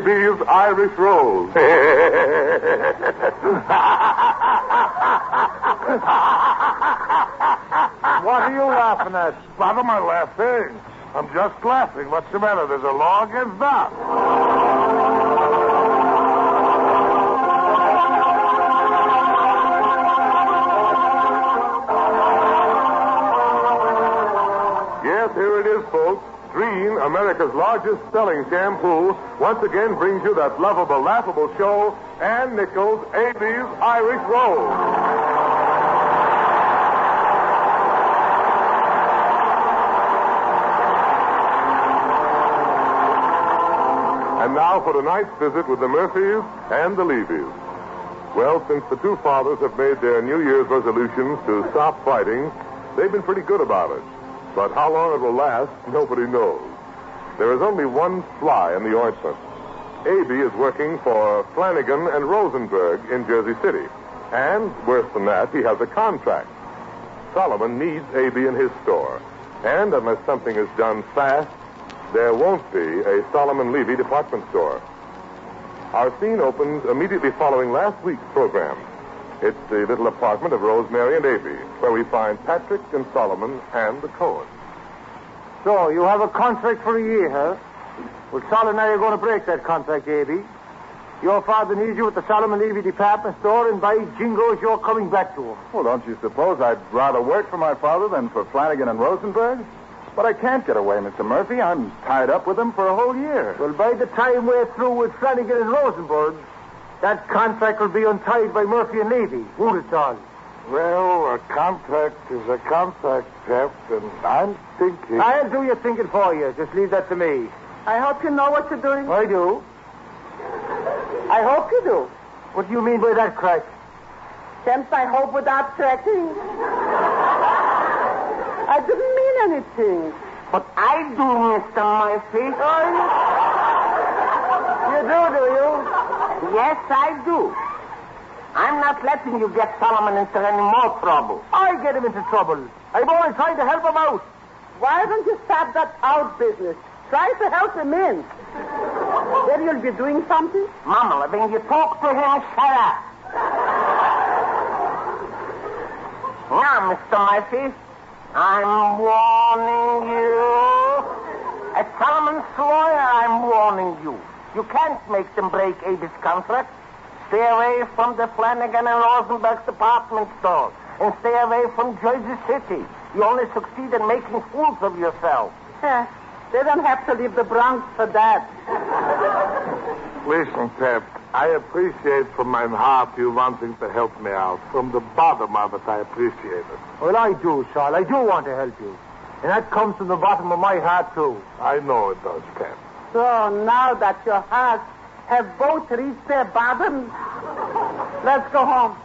Abie's Irish Rolls. What are you laughing at? What am I laughing? I'm just laughing. What's the matter? There's a law against that. Yes, here it is, folks. Green, America's largest selling shampoo, once again brings you that lovable, laughable show, Ann Nichols' Abie's Irish Rolls. And now for tonight's visit with the Murphys and the Levies. Well, since the two fathers have made their New Year's resolutions to stop fighting, they've been pretty good about it. But how long it will last, nobody knows. There is only one fly in the ointment. Abie is working for Flanagan and Rosenberg in Jersey City. And, worse than that, he has a contract. Solomon needs Abie in his store. And unless something is done fast, there won't be a Solomon Levy department store. Our scene opens immediately following last week's program. It's the little apartment of Rosemary and Abie, where we find Patrick and Solomon and the Cohen. So, you have a contract for a year, huh? Well, Sol and I are going to break that contract, Abie. Your father needs you at the Solomon Levy department store, and by jingoes, you're coming back to him. Well, don't you suppose I'd rather work for my father than for Flanagan and Rosenberg? But I can't get away, Mr. Murphy. I'm tied up with them for a whole year. Well, by the time we're through with Flanagan and Rosenberg, that contract will be untied by Murphy and Levy, won't it, Sol? Well, a contract is a contract, Pep, and I'm thinking... I'll do your thinking for you. Just leave that to me. I hope you know what you're doing. I do. I hope you do. What do you mean by that, Crack? Since I hope without cracking. I didn't mean anything. But I do, Mr. Murphy. You do you? Yes, I do. I'm not letting you get Solomon into any more trouble. I get him into trouble. I'm only trying to help him out. Why don't you stop that out business? Try to help him in. Then you'll be doing something? Mama, when you talk to him, shut up. Now, Mr. Murphy, I'm warning you. As Solomon's lawyer, I'm warning you. You can't make them break Abie's contract. Stay away from the Flanagan and Rosenberg department store. And stay away from Jersey City. You only succeed in making fools of yourself. Yeah, they don't have to leave the Bronx for that. Listen, Pep, I appreciate from my heart you wanting to help me out. From the bottom of it, I appreciate it. Well, I do, Sol. I do want to help you. And that comes from the bottom of my heart, too. I know it does, Pep. So now that your hearts have both reached their bottoms, let's go home.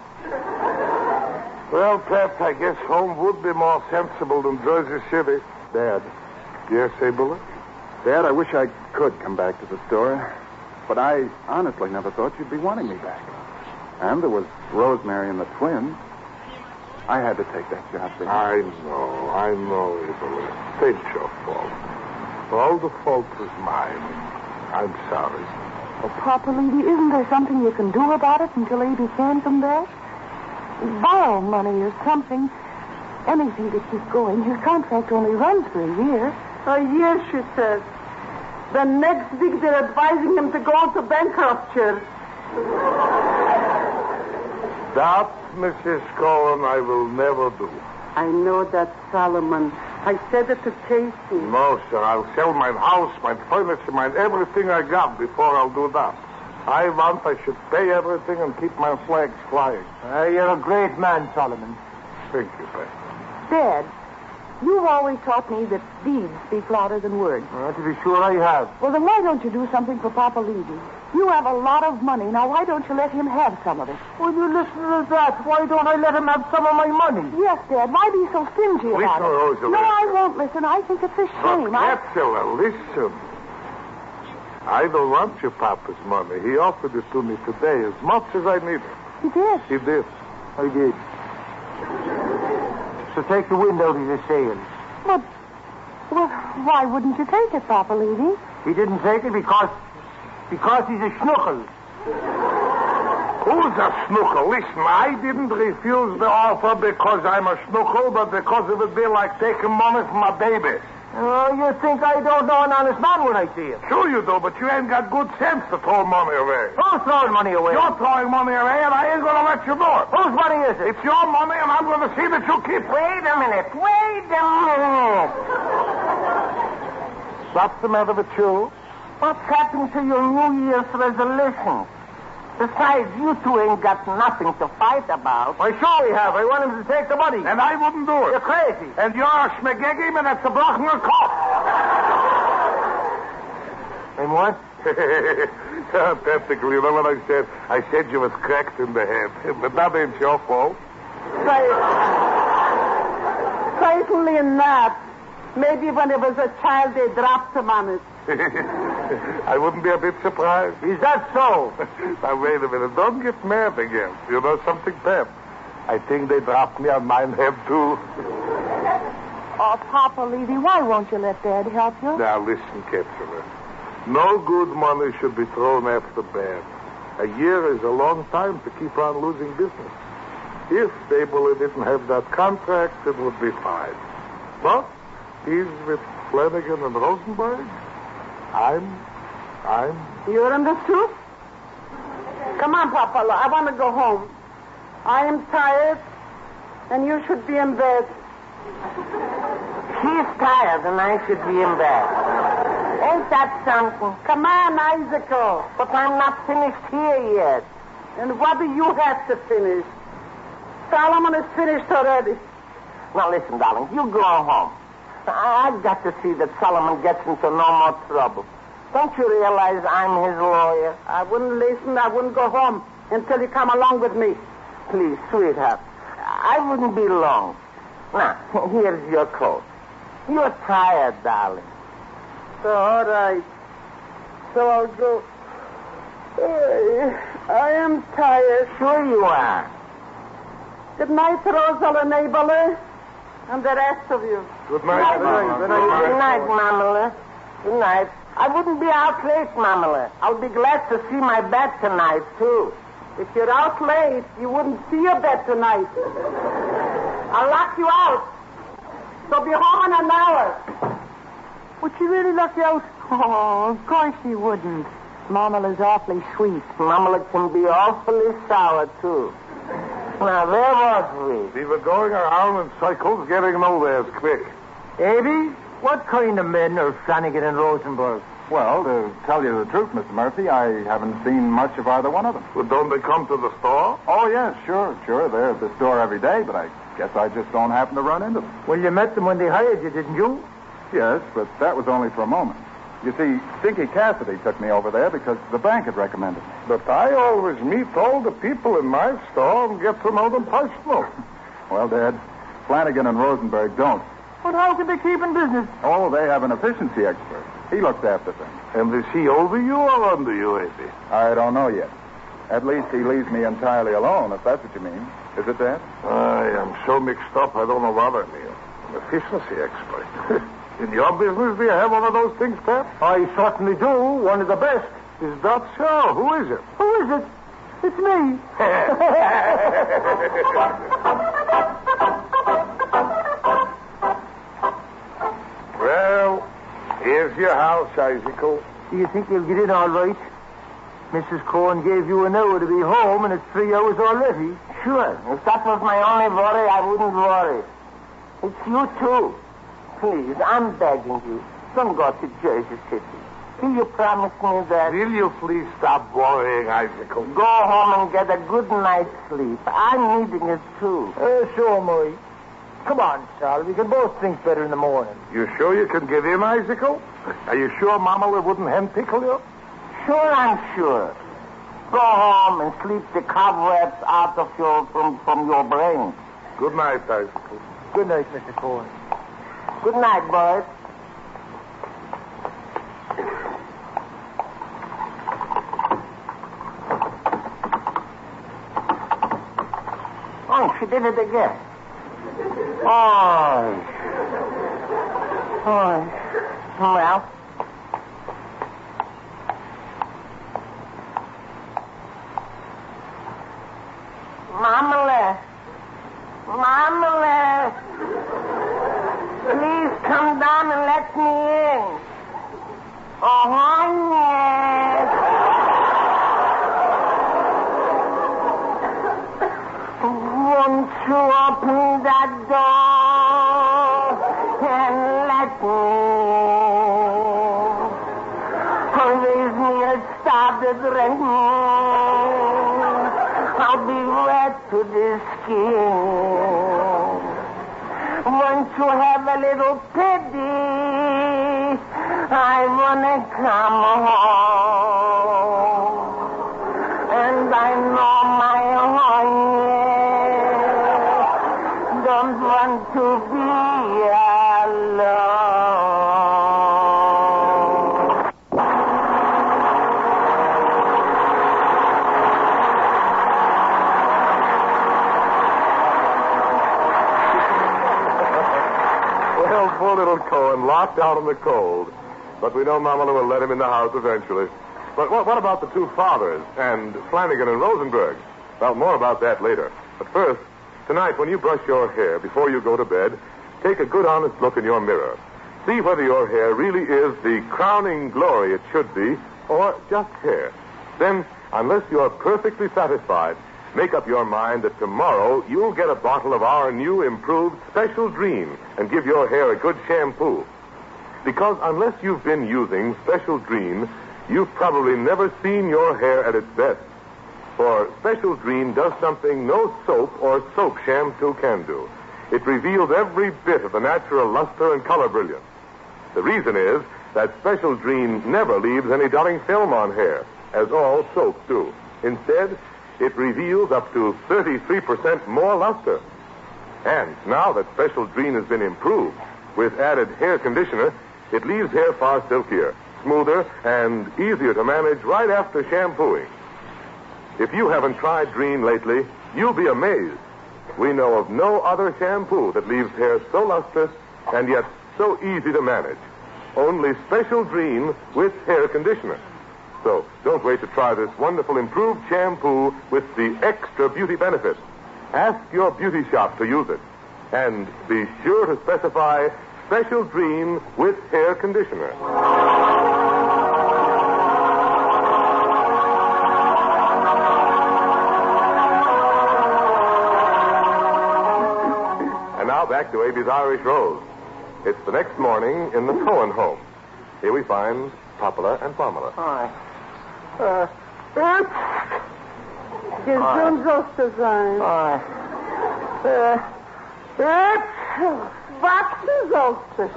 Well, Pep, I guess home would be more sensible than Jersey City. Dad. Yes, Abel? Dad, I wish I could come back to the store. But I honestly never thought you'd be wanting me back. And there was Rosemary and the twins. I had to take that job, baby. I know, Abel. It ain't your fault. All the fault is mine. I'm sorry. Oh, Papa Levy, isn't there something you can do about it until Abie can come back? Borrow money or something. Anything to keep going. His contract only runs for a year. A year, she says. The next week they're advising him to go into bankruptcy. That, Mrs. Cohen, I will never do. I know that, Solomon. I said it to Casey. No, sir. I'll sell my house, my furniture, my everything I got before I'll do that. I should pay everything and keep my flags flying. You're a great man, Solomon. Thank you, Pep. Dad, you've always taught me that deeds speak louder than words. To be sure I have. Well, then why don't you do something for Papa Levy? You have a lot of money. Now, why don't you let him have some of it? Will you listen to that? Why don't I let him have some of my money? Yes, Dad. Why be so stingy about Listen, it? Rosalie. No, I won't listen. I think it's a shame. Capsula, listen. I don't want your papa's money. He offered it to me today as much as I needed. He did? He did. I did. So take the wind out of your sails. But, well, why wouldn't you take it, Papa Levy? He didn't take it because Because he's a schnuckel. Who's a schnuckel? Listen, I didn't refuse the offer because I'm a schnuckel, but because it would be like taking money from a baby. Oh, you think I don't know an honest man when I see him? Sure you do, but you ain't got good sense to throw money away. Who's throwing money away? You're throwing money away, and I ain't going to let you do it. Whose money is it? It's your money, and I'm going to see that you keep it. Wait a minute. What's the matter with you? What's happened to your New Year's resolution? Besides, you two ain't got nothing to fight about. Why, sure we have. I want him to take the money. And I wouldn't do it. You're crazy. And you're a schmegegim, and it's a blocking a cough. And what? Technically, you know what I said? I said you was cracked in the head. But that ain't your fault. Certainly not. Maybe when it was a child, they dropped him on it. I wouldn't be a bit surprised. Is that so? Now, wait a minute. Don't get mad again. You know something, Pep? I think they dropped me on mine head, too. Oh, Papa Levy, why won't you let Dad help you? Now, listen, Capsular. No good money should be thrown after bad. A year is a long time to keep on losing business. If Abel didn't have that contract, it would be fine. But he's with Flanagan and Rosenberg. You're in the soup? Come on, Papa. I want to go home. I am tired, and you should be in bed. She's tired and I should be in bed. Ain't that something? Come on, Isaac. But I'm not finished here yet. And what do you have to finish? Solomon is finished already. Now, listen, darling, you go home. I've got to see that Solomon gets into no more trouble. Don't you realize I'm his lawyer? I wouldn't listen. I wouldn't go home until you come along with me. Please, sweetheart, I wouldn't be long. Now, here's your coat. You're tired, darling. So, all right. So I'll go. I am tired. Sure you are. Good night, Rosa and Abel, and the rest of you. Good night. Good night, Mamela. Good night. I wouldn't be out late, Mamela. I'll be glad to see my bed tonight, too. If you're out late, you wouldn't see your bed tonight. I'll lock you out. So be home in an hour. Would she really lock you out? Oh, of course she wouldn't. Mamala's awfully sweet. Mamela can be awfully sour, too. Now, where was we? We were going around in circles getting nowhere quick. Abie, what kind of men are Flanagan and Rosenberg? Well, to tell you the truth, Mr. Murphy, I haven't seen much of either one of them. Well, don't they come to the store? Oh, yes, sure. They're at the store every day, but I guess I just don't happen to run into them. Well, you met them when they hired you, didn't you? Yes, but that was only for a moment. You see, Stinky Cassidy took me over there because the bank had recommended me. But I always meet all the people in my store and get to know them personally. Well, Dad, Flanagan and Rosenberg don't. But how can they keep in business? Oh, they have an efficiency expert. He looks after things. And is he over you or under you, Abie? I don't know yet. At least he leaves me entirely alone, if that's what you mean. Is it, Dad? I am so mixed up, I don't know what I mean. An efficiency expert. In your business, do you have one of those things, Pep? I certainly do. One of the best. Is that so? Who is it? Who is it? It's me. Well, here's your house, Isaac. Do you think you'll get in all right? Mrs. Cohen gave you an hour to be home, and it's 3 hours already. Sure. If that was my only worry, I wouldn't worry. It's you, too. Please, I'm begging you. Don't go to Jersey City. Will you promise me that? Will you please stop worrying, Isaac? Go home and get a good night's sleep. I'm needing it, too. So am I. Come on, Sal. We can both think better in the morning. You sure you can get in, Isaac? Are you sure Mama wouldn't hen pickle you? Sure, I'm sure. Go home and sleep the cobwebs out of from your brain. Good night, Isaac. Good night, Mr. Cohen. Good night, boys. Oh, she did it again. Oh. Well. started raining, I'll be wet to the skin. Won't you have a little pity? I wanna come home. And I know my heart don't want to be alone. Well, poor little Cohen, locked out in the cold. But we know Mama Lou will let him in the house eventually. But what about the two fathers and Flanagan and Rosenberg? Well, more about that later. But first, tonight when you brush your hair before you go to bed, take a good honest look in your mirror. See whether your hair really is the crowning glory it should be or just hair. Then, unless you're perfectly satisfied, make up your mind that tomorrow you'll get a bottle of our new improved Special Dream and give your hair a good shampoo. Because unless you've been using Special Dream, you've probably never seen your hair at its best. For Special Dream does something no soap or soap shampoo can do. It reveals every bit of the natural luster and color brilliance. The reason is that Special Dream never leaves any dulling film on hair, as all soaps do. Instead, it reveals up to 33% more luster. And now that Special Dream has been improved with added hair conditioner, it leaves hair far silkier, smoother, and easier to manage right after shampooing. If you haven't tried Dream lately, you'll be amazed. We know of no other shampoo that leaves hair so lustrous and yet so easy to manage. Only Special Dream with hair conditioner. So don't wait to try this wonderful improved shampoo with the extra beauty benefits. Ask your beauty shop to use it. And be sure to specify Special Dream with hair conditioner. And now back to Abie's Irish Rose. It's the next morning in the Cohen home. Here we find Popula and Pamela. Hi. Gesund sollst du sein. Wachsen sollst du.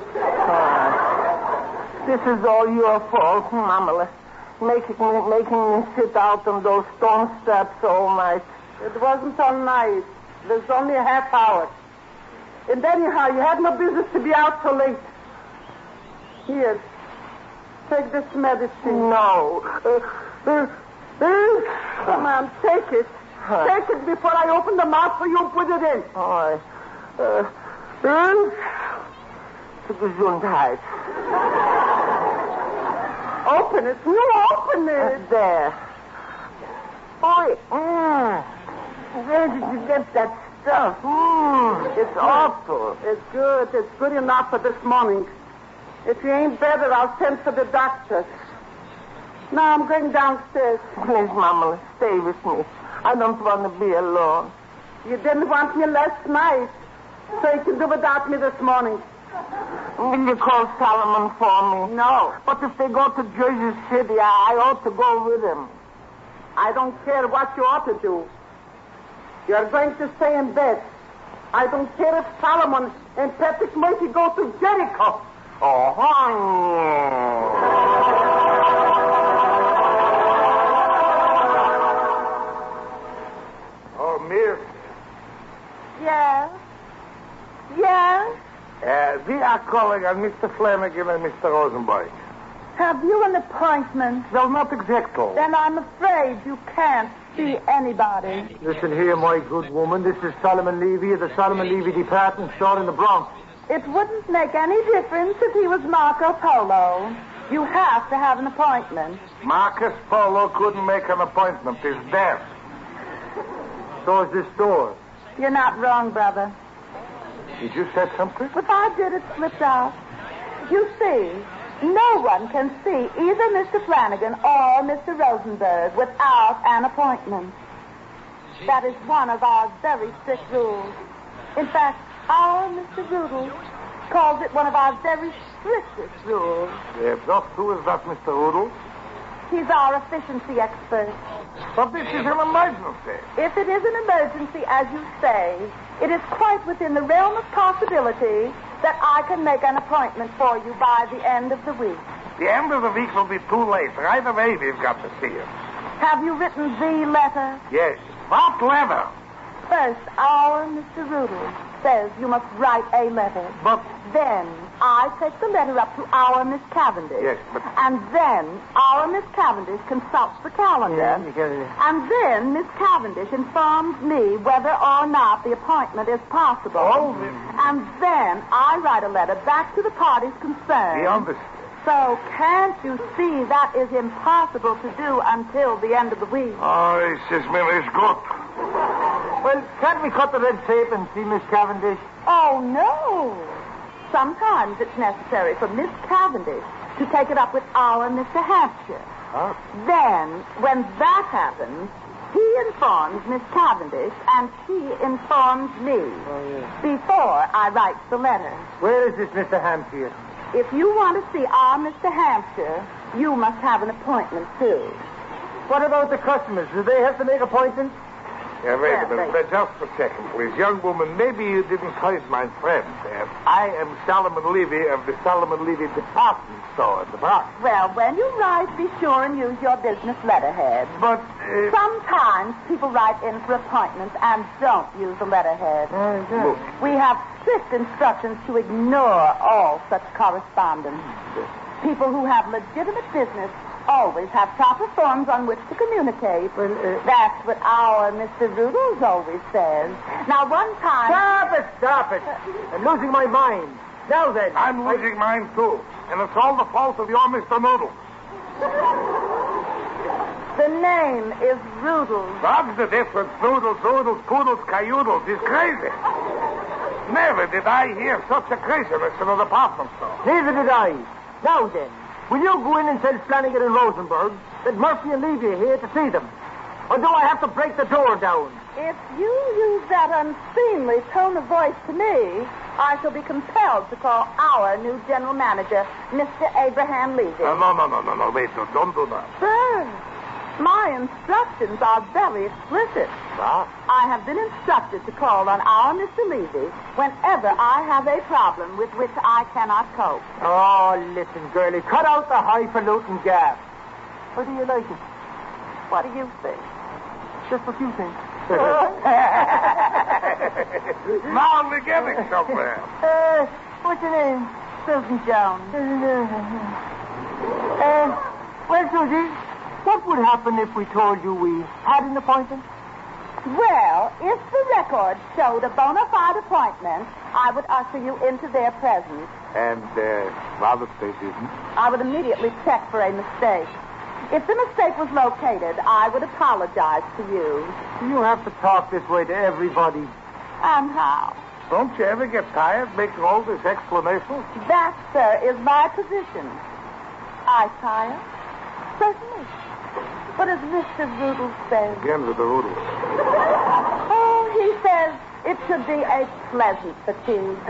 This is all your fault, Mamala. Making me sit out on those stone steps all night. It wasn't all night. It was only a half hour. And anyhow, you had no business to be out so late. Here. Take this medicine. No. Come on, take it. Take it before I open the mouth for you and put it in. Zur Gesundheit. Open it. You open it. There. Where did you get that stuff? It's awful. It's good. It's good enough for this morning. If you ain't better, I'll send for the doctor. Now I'm going downstairs. Please, Mama, stay with me. I don't want to be alone. You didn't want me last night, so you can do without me this morning. Will you call Solomon for me? No. But if they go to Jersey City, I ought to go with them. I don't care what you ought to do. You're going to stay in bed. I don't care if Solomon and Patrick Murphy go to Jericho. Oh, Miss. Yes? Yes? We are calling on Mr. Flanagan and Mr. Rosenberg. Have you an appointment? Well, not exactly. Then I'm afraid you can't see anybody. Listen here, my good woman. This is Solomon Levy of the Solomon Levy Department Store in the Bronx. It wouldn't make any difference if he was Marco Polo. You have to have an appointment. Marcus Polo couldn't make an appointment. He's dead. So is this door. You're not wrong, brother. Did you say something? If I did, it slipped out. You see, no one can see either Mr. Flanagan or Mr. Rosenberg without an appointment. That is one of our very strict rules. In fact, our Mr. Rudel calls it one of our very strictest rules. Just who is that, Mr. Rudel? He's our efficiency expert. But this is an emergency. If it is an emergency, as you say, it is quite within the realm of possibility that I can make an appointment for you by the end of the week. The end of the week will be too late. Either Abie's got to see him. Have you written the letter? Yes. What letter? First, our Mr. Rudel says you must write a letter. But... Then I take the letter up to our Miss Cavendish. Yes, but... And then our Miss Cavendish consults the calendar. Yeah. And then Miss Cavendish informs me whether or not the appointment is possible. Oh, And then I write a letter back to the parties concerned. we understand. So can't you see that is impossible to do until the end of the week? Oh, this is good. Well, can't we cut the red tape and see Miss Cavendish? Oh, no. Sometimes it's necessary for Miss Cavendish to take it up with our Mr. Hampshire. Huh? Then, when that happens, he informs Miss Cavendish and she informs me before I write the letter. Where is this Mr. Hampshire? If you want to see our Mr. Hampshire, you must have an appointment, too. What about the customers? Do they have to make appointments? Yeah, wait a Yeah, minute. they- Just a second, please. Young woman, maybe you didn't heard my friend. I am Solomon Levy of the Solomon Levy Department Store in the Bronx. Well, when you write, be sure and use your business letterhead. But, Sometimes people write in for appointments and don't use the letterhead. look, We have strict instructions to ignore all such correspondence. People who have legitimate business always have proper forms on which to communicate. That's what our Mr. Rudels always says. Now, one time... Stop it. I'm losing my mind. Now then. I'm losing mine, too. And it's all the fault of your Mr. Noodle. The name is Rudels. What's the difference? Noodles, poodles, cayudles. He's crazy. Never did I hear such a craziness in a department store. Neither did I. Now then, will you go in and tell Flanagan and Rosenberg that Murphy and Levy are here to see them? Or do I have to break the door down? If you use that unseemly tone of voice to me, I shall be compelled to call our new general manager, Mr. Abraham Levy. No. Wait, don't do that. Sir, my instructions are very explicit. What? I have been instructed to call on our Mr. Levy whenever I have a problem with which I cannot cope. Oh, listen, girlie. Cut out the highfalutin gap. Or do you like it? What do you think? Just what you think. Now we're getting somewhere. What's your name? Susan Jones. Well, Susie, what would happen if we told you we had an appointment? Well, if the record showed a bona fide appointment, I would usher you into their presence. And, Father State isn't. I would immediately check for a mistake. If the mistake was located, I would apologize to you. You have to talk this way to everybody. And how? Don't you ever get tired making all this explanation? That, sir, is my position. I tire? Certainly. What does Mr. Rudel say? Again with the Rudel. Oh, he says it should be a pleasant fatigue.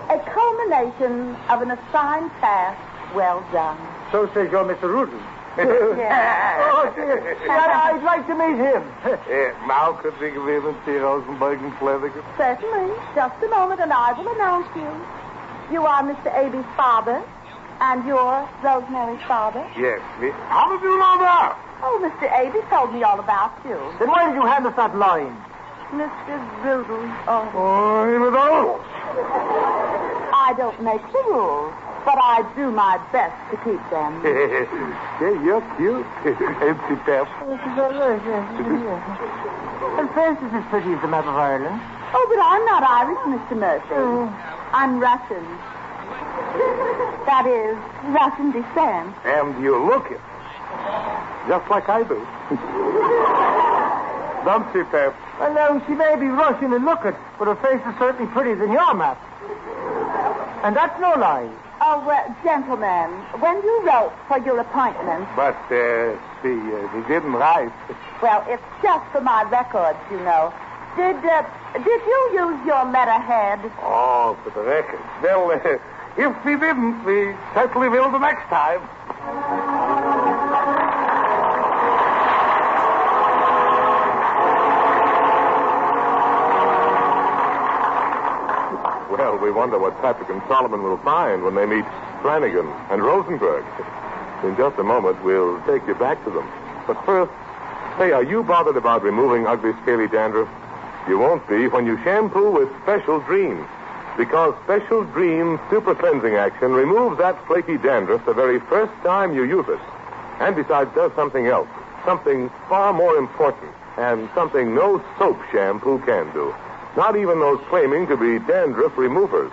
A culmination of an assigned task well done. So says your Mr. Rudel. Yeah. Oh, dear. I'd like to meet him. Now could we give in and see Rosenberg and Flanagan? Certainly. Just a moment, and I will announce you. You are Mr. Abie's father, and you're Rosemary's father. Yes. How did you know that? Oh, Mr. Abie told me all about you. Then why did you hand us that line? Mr. Rudel. Oh, Oh, with all. I don't make the rules, but I do my best to keep them. Yeah, you're cute. Empty pep. And Francis is pretty as the map of Ireland. Oh, but I'm not Irish, Mr. Murphy. I'm Russian. That is, Russian descent. And you look it. Just like I do. Don't you, Pep? Well, now, she may be Russian and look it, but her face is certainly prettier than your map. And that's no lie. Oh, gentlemen, when you wrote for your appointment... But, we didn't write. Well, it's just for my records, you know. Did you use your letterhead? Oh, for the record. Well, if we didn't, we certainly will the next time. wonder what Patrick and Solomon will find when they meet Flanagan and Rosenberg. In just a moment, we'll take you back to them. But first, say, are you bothered about removing ugly, scaly dandruff? You won't be when you shampoo with Special Dream. Because Special Dream Super Cleansing Action removes that flaky dandruff the very first time you use it. And besides, does something else. Something far more important. And something no soap shampoo can do. Not even those claiming to be dandruff removers.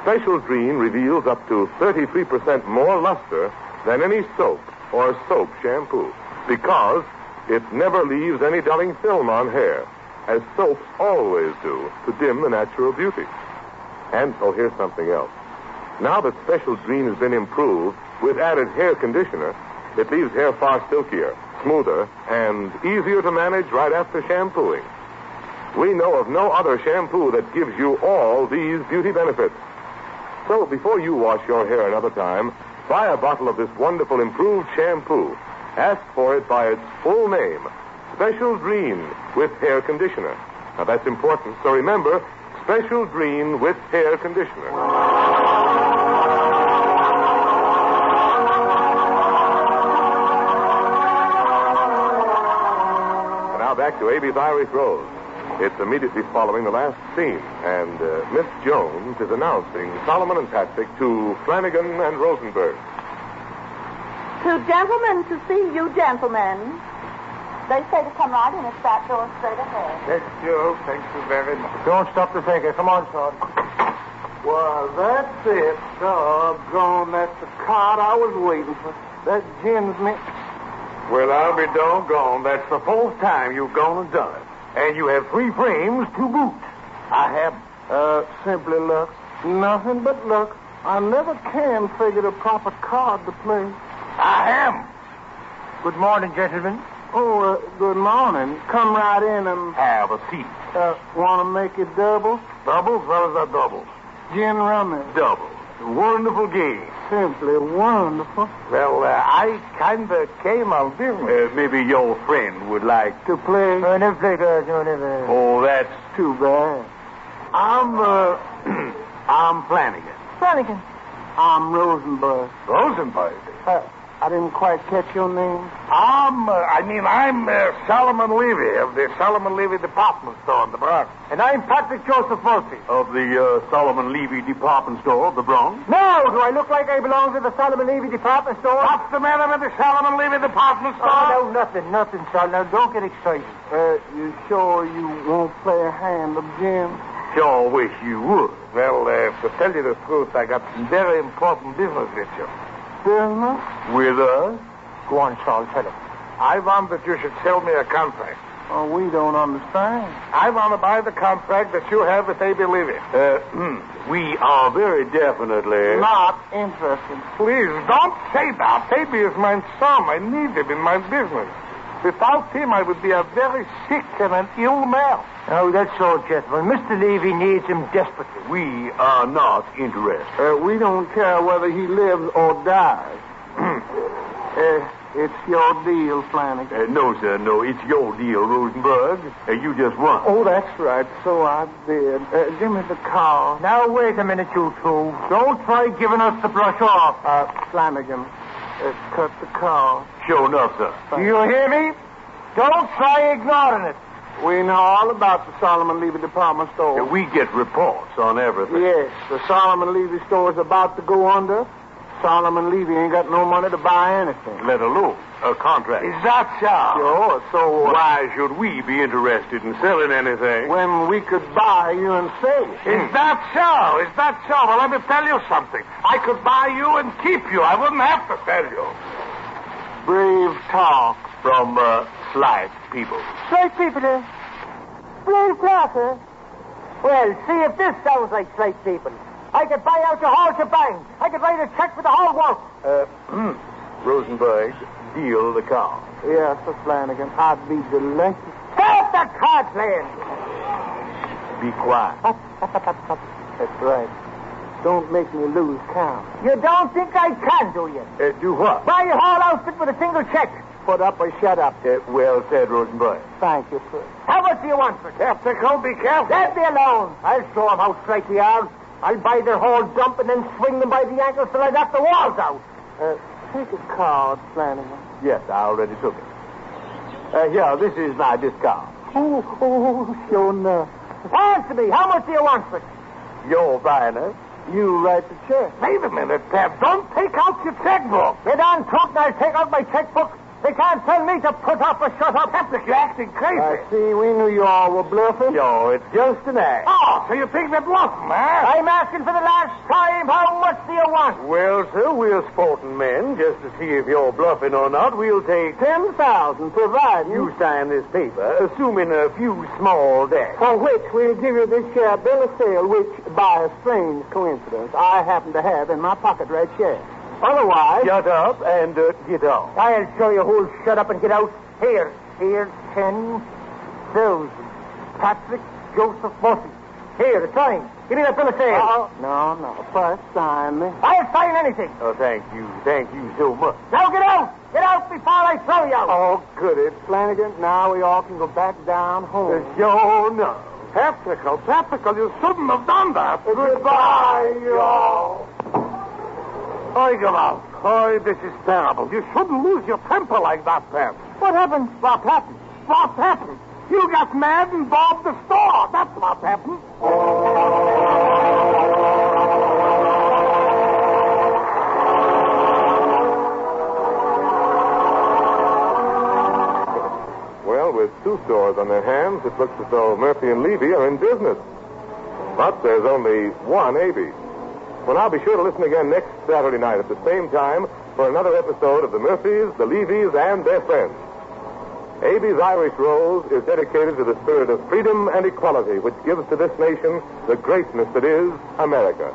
Special Dream reveals up to 33% more luster than any soap or soap shampoo. Because it never leaves any dulling film on hair, as soaps always do to dim the natural beauty. And, oh, here's something else. Now that Special Dream has been improved with added hair conditioner, it leaves hair far silkier, smoother, and easier to manage right after shampooing. We know of no other shampoo that gives you all these beauty benefits. So before you wash your hair another time, buy a bottle of this wonderful improved shampoo. Ask for it by its full name, Special Dream with hair conditioner. Now that's important, so remember, Special Dream with hair conditioner. And now back to Abie's Irish Rose. It's immediately following the last scene, and Miss Jones is announcing Solomon and Patrick to Flanagan and Rosenberg. Two gentlemen to see you, gentlemen. They say to come right in. It's that door straight ahead. Thank you. Thank you very much. Don't stop to think it. Come on, son. Well, that's it. Doggone, that's the card I was waiting for. That gin's me. Well, I'll be doggone. That's the fourth time you've gone and done it. And you have 3 frames to boot. I have, simply luck. Nothing but luck. I never can figure the proper card to play. I am. Good morning, gentlemen. Oh, good morning. Come right in and have a seat. Want to make it double? Doubles? What is a double? Gin rummy. Double. Wonderful game. Simply wonderful. Well, I kind of came on business. Maybe your friend would like to play. Never played, never. Oh, that's too bad. I'm Flanagan. Flanagan. I'm Rosenberg. Rosenberg? I didn't quite catch your name. I'm Solomon Levy of the Solomon Levy Department Store in the Bronx. And I'm Patrick Joseph Murphy. Of the Solomon Levy Department Store of the Bronx? No, do I look like I belong to the Solomon Levy Department Store? What's the matter with the Solomon Levy Department Store? Oh, no, nothing, son. Now, don't get excited. You sure you won't play a hand of gin? Sure wish you would. Well, to tell you the truth, I got some very important business with you. Business? With us? Go on, Saul, tell him. I want that you should sell me a contract. Oh, we don't understand. I want to buy the contract that you have with Abie Levy. We are very definitely not interested. Please, don't say that. Abie is my son. I need him in my business. Without him, I would be a very sick and an ill man. Oh, that's all, gentlemen. Mr. Levy needs him desperately. We are not interested. We don't care whether he lives or dies. It's your deal, Flanagan. No, sir, no. It's your deal, Rosenberg. You just won. Oh, that's right. So I did. Give me the car. Now, wait a minute, you two. Don't try giving us the brush off. Flanagan, cut the car. Sure enough, sir. Do you hear me? Don't try ignoring it. We know all about the Solomon Levy Department Store. We get reports on everything. Yes, the Solomon Levy store is about to go under. Solomon Levy ain't got no money to buy anything. Let alone a contract. Is that so? Sure, so... why should we be interested in selling anything? When we could buy you and sell it. Is that so? Is that so? Well, let me tell you something. I could buy you and keep you. I wouldn't have to sell you. Brave talk from slight people. Slight people, eh? Brave talk, eh? Well, see if this sounds like slight people. I could buy out your whole shebang. I could write a check for the whole work. Rosenberg, deal the car. Yes, Sir Flanagan. I'd be delighted. Stop the card playing. Be quiet. That's right. Don't make me lose count. You don't think I can, do you? Do what? Buy your whole outfit with a single check. Put up or shut up. Well said, Rosenberg. Thank you, sir. How much do you want for it? Careful, be careful. Let me alone. I'll show 'em how straight we are. I'll buy their whole dump and then swing them by the ankles till I got the walls out. Take a card, Flanagan. Yes, I already took it. Here, this is my discount. Oh, sure enough. Answer me. How much do you want for it? You're buying it. You write the check. Wait a minute, Pep. Don't take out your checkbook. Get on top and I'll take out my checkbook. They can't tell me to put up or shut up. Pep, you're acting crazy. I see. We knew you all were bluffing. No, it's just an act. Oh, so you think they're bluffing, huh? I'm asking for the last time. How much do you want? Well, sir, we're sporting men. Just to see if you're bluffing or not, we'll take $10,000, providing you sign this paper, assuming a few small debts. For which we'll give you this share bill of sale, which, by a strange coincidence, I happen to have in my pocket right here. Otherwise, shut up and get out. I'll show you who'll shut up and get out. Here's 10,000. Patrick Joseph Bussy. Here, the sign. Give me that bill of sale. No. First, sign me. I'll sign anything. Oh, thank you so much. Now get out. Get out before I throw you out. Oh, goody, Flanagan. Now we all can go back down home. Sure enough. Patrickle, you shouldn't have done that. Goodbye, y'all. I get out. Oh, this is terrible. You shouldn't lose your temper like that, Pep. What happened? What happened? What happened? You got mad and bombed the store. That's what happened. Well, with two stores on their hands, it looks as though Murphy and Levy are in business. But there's only one Abie. Well, now be sure to listen again next Saturday night at the same time for another episode of the Murphys, the Levys, and their friends. Abie's Irish Rose is dedicated to the spirit of freedom and equality which gives to this nation the greatness that is America.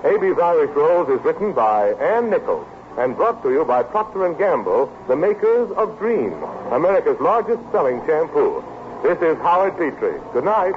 Abie's Irish Rose is written by Ann Nichols and brought to you by Procter & Gamble, the makers of Dream, America's largest selling shampoo. This is Howard Petrie. Good night.